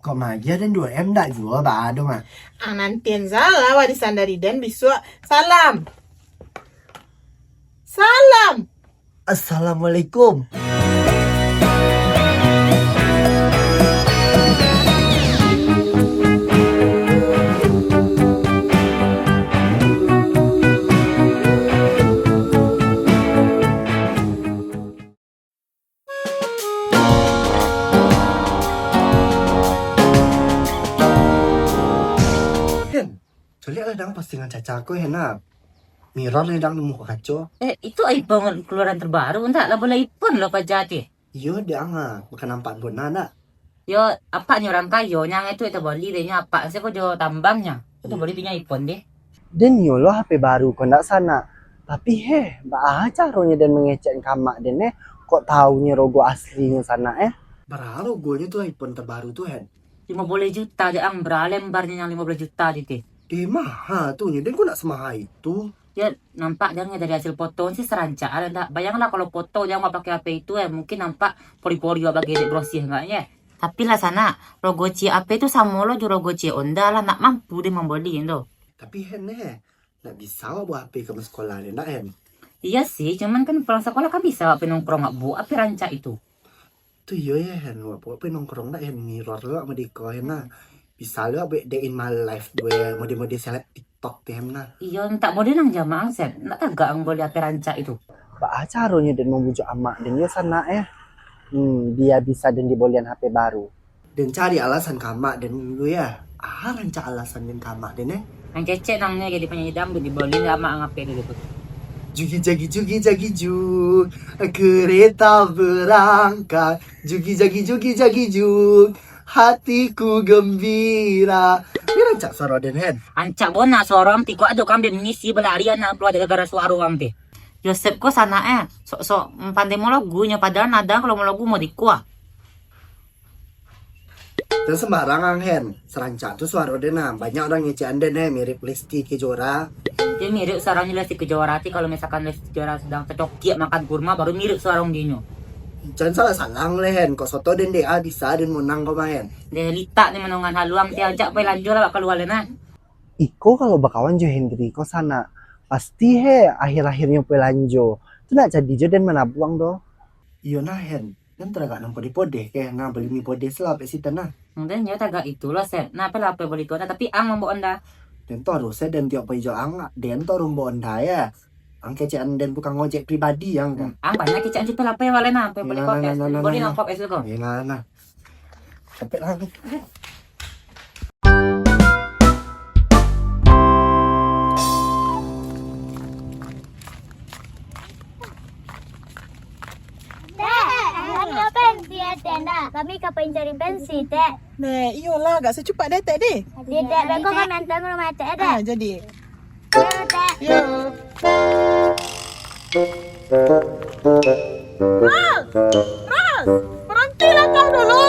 Kok magia dan dua em tak juga ba dong ah. Nantian salah warisan dari Den bisua. Salam. Salam. Assalamualaikum. Lihat lah dang postingan Caca aku Hen Mirror nih dang nemu kacau. Itu iPhone keluaran terbaru enggak lah boleh iPhone lo pajati. Iya dang bukan nampak buat nana. Yo apa nih orang kayo yang itu boleh deh apa sih kok jo tambangnya. Itu boleh punya iPhone deh. Dan nyolo HP baru kok ndak sana. Tapi bah caranya dan mengecek kamak dan kok taunya rogo aslinya sana Berapa logonya tuh iPhone terbaru tuh Hen? 50 juta aja ang lembarnya yang 15 juta gitu. Mahal tuh dan kok ndak semahal itu. Ya nampak jangan dari hasil foto sih serancak ada. Bayanglah kalau foto jangan pakai HP itu mungkin nampak pori-pori bagi brosir enggaknya. Tapi lah sana logo HP itu sama lo juga logo Honda lah nak mampu deh membeli itu. Tapi Hen nggak bisa bawa HP ke sekolah deh ndak Hen? Iya sih, cuman kan pulang sekolah kan bisa HP nongkrong nggak bu, HP rancak itu. Tuh iya Hen, apa nongkrong ndak Hen mirror lo sama diko Hen bisa lo day in my life gue mode-mode seleb TikTok teh Hen Iya, tak boleh nang jamaah set, nak tagak ang boleh HP rancak itu. Ba caranya dan membujuk amak dan ya sana dia bisa dan dibolehan HP baru. Dan cari alasan kamak dan lu ya. Rancak alasan dan kamak dan Ang cecek nangnya jadi penyanyi dangdut dibolehin sama ang HP dulu tuh. Jugi jagi jug kereta berangkat jugi jagi jug hatiku gembira. Ini rancak suara den Hen. Ancak bona sorong tiko aduh kambing ngisi belarian na keluar dari gara suara orang teh. Joseph ko sana sok pandai mo lagunya padahal nada kalau mau lagu mau dikuah. Dan sembarangan Hen serancak tuh suara den banyak orang ngecean den mirip Lesti Kejora. Dia mirip suaranya Lesti Kejora kalau misalkan Lesti Kejora sedang tercokiak makan kurma baru mirip suara orang dinyo. Jangan salah Hen kok soto den dia bisa dan menang kau main. Dia litak nih menongan haluang tiajak pe lanjut lah keluar lena. Iko kalau bakawan Jo Hendri kok sana pasti akhir-akhirnya pelanjo itu nak jadi jo dan menabuang do. Iya nah Hen kan teragak nampak di podeh kayak beli mie podeh selap si tanah. Mungkin ya tagak itulah set. Nah apa boleh tuh tapi ang membawa anda. Dan to harusnya dan tiap pagi jo ang dan to rumbo anda ya. Ang kecaan dan bukan ngojek pribadi yang kan. Ang banyak kecaan situ lah pe walena pe boleh kok es. Boleh nangkop es kok. Ya nah. Sampai lagi. Kami kapan cari pensi, Tek? Iyalah, agak secepat deh, Tek deh. Tek, beko kan nantang rumah Tek, Tek. Jadi. Tek. Yo. Ras, berhentilah kau dulu.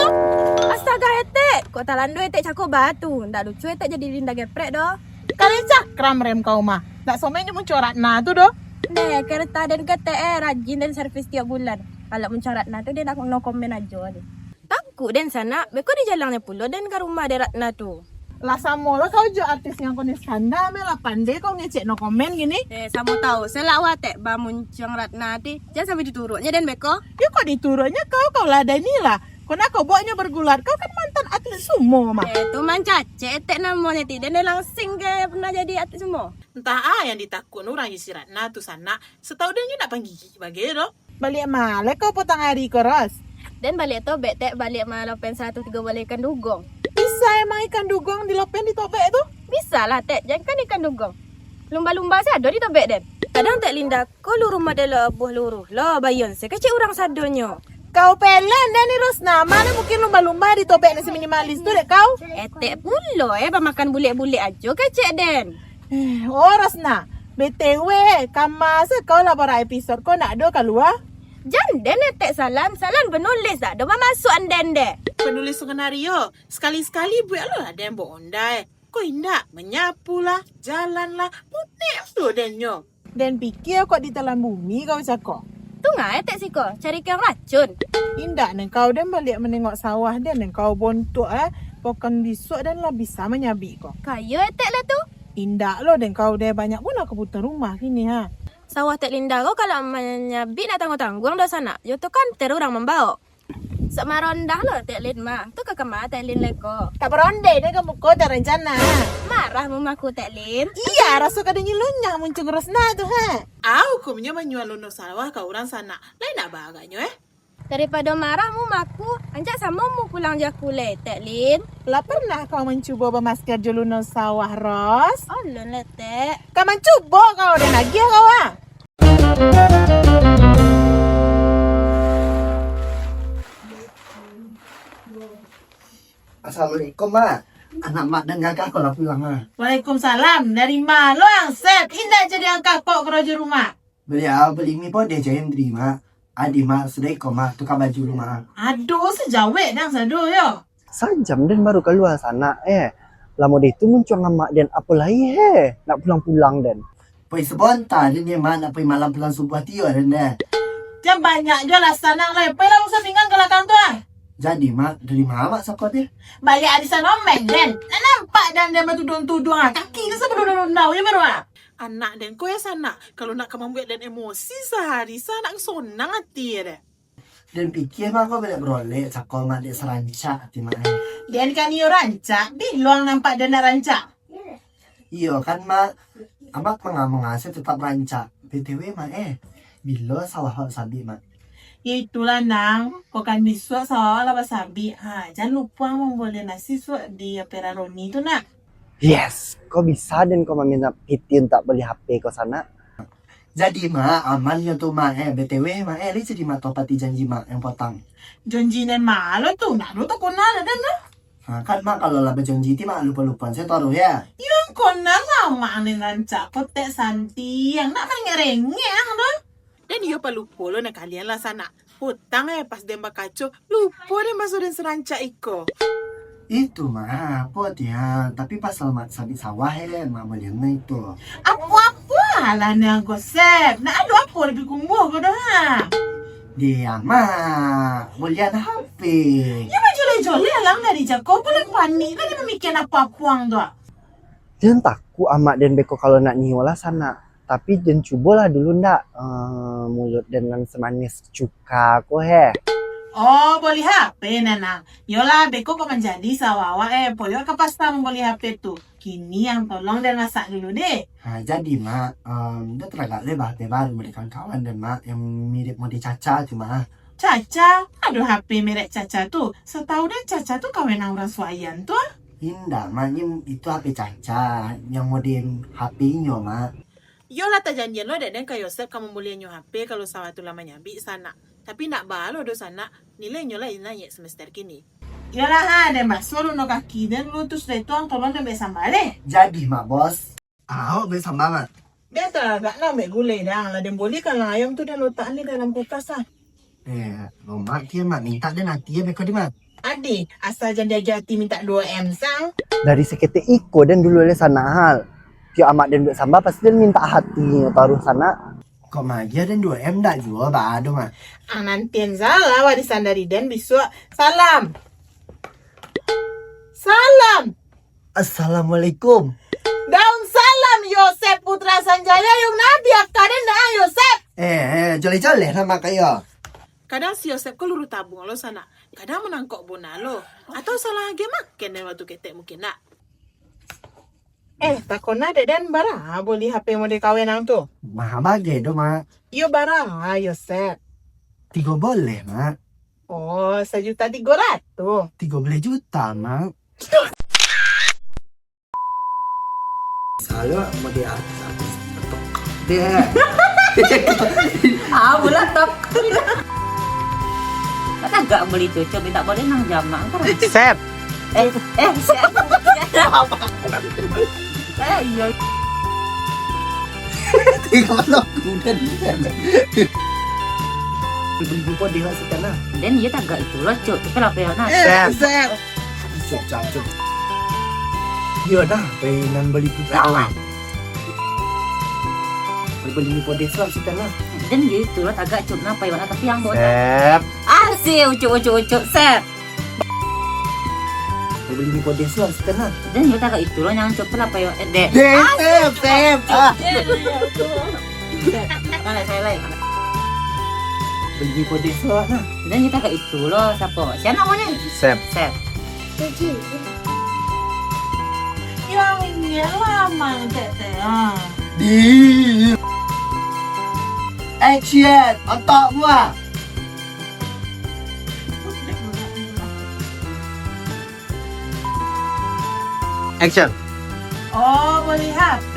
Astaga, Tek. Kok talando Tek cakap batu. Ndak lucu Tek jadi linda geprek doh. Kalian cakram rem kau mah. Tak somenya mencorat nah tu doh. Nek, kereta dan kete rajin dan servis tiap bulan. Kalau mencorat nah tu dia nak no komen aja deh. Takut dan sana, beko di jalannya pulau dan ke rumah Ratna tu. Lah sama lah kau jo artis yang kau ni skandal lah pandai kau ngecek no komen gini. Sama tahu, selawat Tek bamuncang Ratna ti. Jangan sampai diturunnya dan beko. Ya kok diturunnya kau lah ada inilah. Kau nak kau bawanya bergulat. Kau kan mantan atlet sumo mah. Itu mancace Tek namanya ti dan dia langsing ke pernah jadi atlet sumo. Entah yang ditakut orang isi Ratna tu sana. Setahu dia nak panggil bagi doh. Balik malah kau potong hari keras. Dan balik tobek Tek balik malah pen 1 3 balik ikan dugong. Bisa emang ikan dugong di lopen di tobek tu? Bisa lah Tek, jangan kan ikan dugong. Lumba-lumba sado di tobek den. Kadang Tek Linda, kau lu rumah dia buah luruh. Lah bayon se kecil orang sadonyo. Kau pelen dan ni Rosna, mana mungkin lumba-lumba di tobek nasi minimalis tu dek kau? Tek pulo makan bulik-bulik aja kecil den. Oh Rosna, BTW, kamasa kau lah para episod kau nak do keluar? Janden Tek salam penulis dah. Dah masuk anden dek. Penulis skenario, sekali-sekali buat lo ada yang boondai. Kau indah menyapu lah, jalan lah, putih tu denyo. Dan pikir kau di dalam bumi kau cakap. Tu ngai Tek siko, cari kau racun. Indah neng kau dan balik menengok sawah dan neng kau bontuk pokan bisuk dan lah bisa menyabi kok. Kayu tek lah tu. Indah lo dan kau deh banyak pun aku putar rumah kini ha. Sawah tek Linda kau kalau menyabit nak tanggung-tanggung dah sana. Yo tu kan terurang membawa. Semarondah lo tek Lin mah. Tu ke kemana tek Lin leko. Tak beronde deh kamu kau ada rencana. Marah mamaku tek Lin. Iya, rasa kadang lunyah muncul rosna tu ha. Aku kumnya menyual luno sawah ke orang sana. Lain nak baganya Daripada marah mamaku, anjak sama mu pulang jakule tek Lin. Lah pernah kau mencuba bermasker juluno sawah Ros? Oh lun lah tek. Kau mencuba kau dan lagi kau ha. Assalamualaikum, Mak. Anak Mak dan Kakak kalau pulang, Mak. Waalaikumsalam. Dari mana lo yang set? Indah jadi angkat kok kerja rumah. Beliau beli mie pun dia jangan terima. Adi Mak sudah ikut Mak tukar baju rumah. Aduh, sejawet dan sadu yo. Sejam dan baru keluar sana lama dia itu muncul dengan Mak dan apa lagi nak pulang-pulang dan. Pergi sebentar dan dia Mak nak pergi malam pulang subuh tiur dan dah. Jam banyak je lah sana lah. Pergi usah pinggang ke belakang tu ah. Jadi Mak dari mana Mak siapa dia? Balik ada sana omeng dan. Nak nampak dan dia bertudung-tudung ah. Kaki dia sebelum ya baru ah. Anak dan kau ya sana. Kalau nak kamu buat dan emosi sehari sana sonang hati deh. Dan fikir Mak kau boleh beroleh cakap Mak dia serancak hati Mak. Dan kan iyo rancak. Bilang nampak dia nak rancak. Iya kan Mak. Amak mengasih tetap rancak. BTW Mak bila sawah sabi Mak. Ya itulah nang. Bukan biswa sawah lah basabi. Ha, jangan lupa memboleh nasi suat di Peraroni tu nak. Yes, kau bisa dan kau meminta Piti untuk beli HP kau sana. Jadi Mak, amalnya tuh Mak BTW Mak ini jadi Mak topati janji Mak yang potong. Janji dan malu tu. Nak lu tak kena dan lah. Nah, kan Mak kalau lah berjanji ti Mak lupa-lupa saya taruh ya. Yang kena sama ni rancak. Kotek santi. Yang nak merengek-rengek lah. Dan dia perlu polo nak kalian lah sana. Hutang pas dia kacau. Lupa dia masuk dan serancak iko. Itu Mak, apa dia? Tapi pasal Mak sabi sawah Mak melihatnya itu. Apa-apa lah ni yang gosep. Nak ada apa lebih kumbuh kau dah ha. Dia Mak, melihat HP. Ya joleh-joleh lah dari Jakob. Boleh panik lah dia memikir apa-apa tu. Jangan takut amak dan beko kalau nak nyolah sana. Tapi dan cubalah dulu ndak mulut dengan semanis cuka ko Oh, boleh HP nana. Yolah, beko kau menjadi sawawa polio ke pasta boleh HP tu. Kini yang tolong dan masak dulu deh. Nah, jadi Mak, dia teragak lebar baru mereka kawan dan Mak yang mirip model Caca cuma. Caca, aduh HP merek Caca tu. Setahu deh Caca tu kawan orang Suayan tu. Indah Mak, itu HP Caca yang model HP-nya Mak. Yolah tak janjian lo dan kak Yosef kamu boleh nyo HP kalau sawah tu lama nyambi sana. Tapi nak balo do sana nilainya lah naik semester kini. Yolah ha, dan bakso lu no kaki dan lu tu sudah tuang tolong dan besambal deh. Jadi Mak bos, besar banget. Dia tak agak nak ambil gulai dah lah. Dan boleh kalau ayam tu dan letak ni dalam kulkas lah. Mak dia Mak minta dan nanti beko di Mak. Adik, asal jangan dia jati minta 2M sang. Dari seketik iko dan dulu oleh sana hal. Dia amat dan buat sambal pasti dia minta hatinya taruh sana. Kok magia dan 2M dah jual bado Mak. Nantian salah warisan dari Dan biswa. Salam. Salam. Assalamualaikum. Daun salam Yosef Putra Sanjaya yung nabi akaden na Yosef. Joleh-joleh nama kayo. Kadang si Yosef kau luru tabung lo sana. Kadang menangkok bona lo. Atau salah lagi makan dan waktu ketek mungkin nak. Takona dan bara boleh HP model kawin ang tu. Mahal bagai do Mak. Yo bara Yosef. 3 boleh Mak. Oh, 1.300.000. 13 juta Mak. Selalu mau dia artis dia. Bulan tok. Kata gak beli tuh, coba tak boleh nang jamak kan. Sep. Iya. Tiga lo kuda beli buku di hasil kana. Dan dia tak gak itu loh, cuk. Tapi lah pernah. Sep. Cuk. Iya dah, pengen beli buku awal. Beli buku di hasil kana. Dan dia itu loh agak cuk napa ya tapi yang bodoh. Sep. Asih ucuk. Sep. Mau beli mie podes lo harus tenang. Dan yo tak itu lo yang coba apa yo dek. Sep. Mana saya lain. Beli mie podes lo nah. Dan kita ke itu lo siapa? Siapa namanya? Sep. Sep. Yang ini lama tete. Di. Action. Otak gua. Action. Oh, beli HP.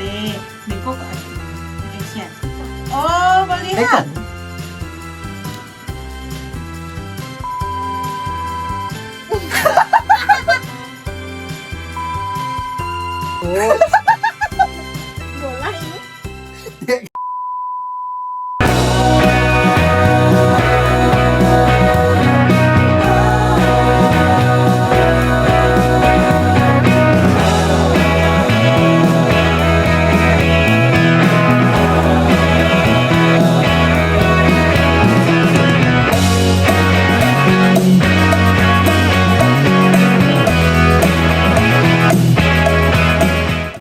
Beko ke action. Oh, beli Action. HP. Oh,